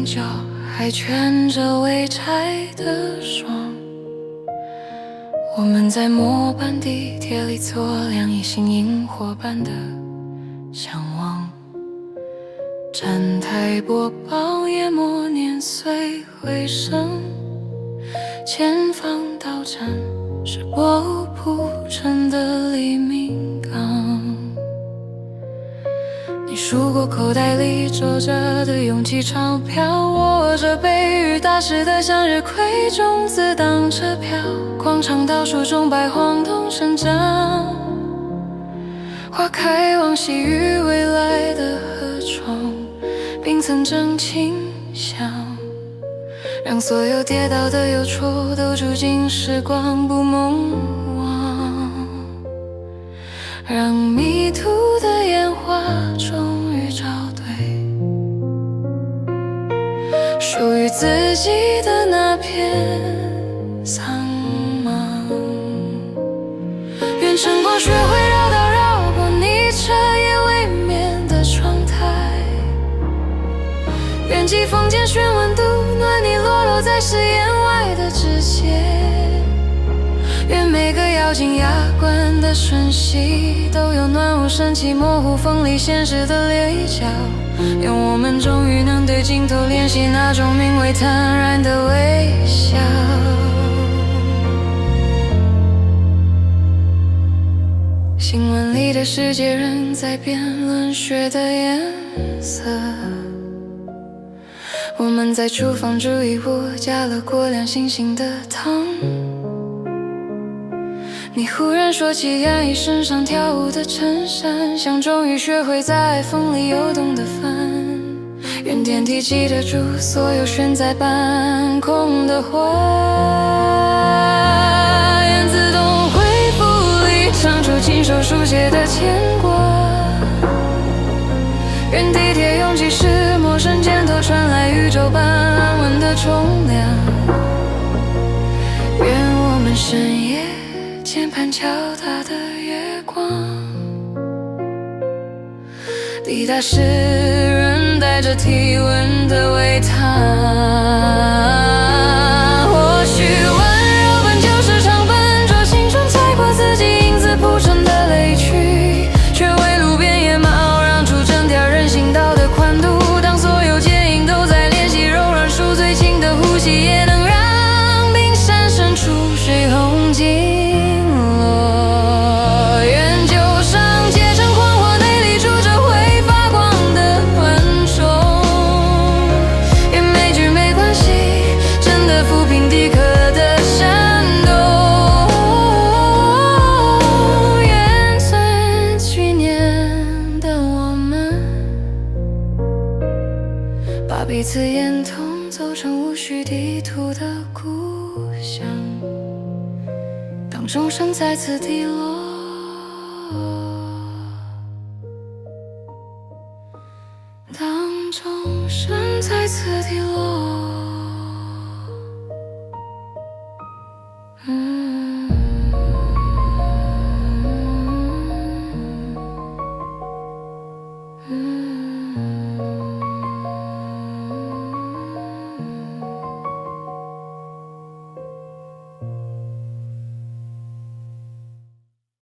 角，还圈着未拆的霜。我们在末班地铁里错量，一心萤火般的向往。站台播报夜幕年岁回声，前方到站是薄雾铺成的黎明港。你数过口袋里皱着的勇气钞票，握着被雨打湿的向日葵种子当车票。广场倒数中白黄桐生长，花开往昔与未来的河床，冰层正清香，让所有跌倒的忧愁都住进时光不梦忘，让迷途的烟花终于找对属于自己的那片苍茫。愿晨光学会绕道绕过你彻夜未眠的窗台，愿季风间询温度暖你裸露在誓言外的指尖，愿每个咬紧牙关的瞬息都有暖雾升起，模糊锋利现实的泪角。愿我们终于能对镜头练习那种名为坦然的微笑。新闻里的世界仍在辩论血的颜色，我们在厨房煮一锅加了过量星星的汤。你忽然说起压抑身上跳舞的衬衫，像终于学会在风里游动的帆。愿电梯记得住所有悬在半空的花，愿自动恢复里唱出亲手书写的牵挂。愿地铁拥挤时陌生肩头传来宇宙般安稳的冲凉。愿我们深夜键盘敲打的月光，抵达时仍带着体温的微糖。或许温柔本就是场笨拙青春，踩过自己影子铺成的雷区，却为路边野猫让出整条人行道的宽度。当所有剪影都在练习柔软数最轻的呼吸，也能让冰山深处水红尽落。愿旧伤结成狂火内里住着会发光的昆虫，愿没剧没关系，真的抚平地壳的闪动。愿存去年的我们，把彼此眼瞳走成无需地图的故乡。当钟声再次滴落，当钟声再次滴落。嗯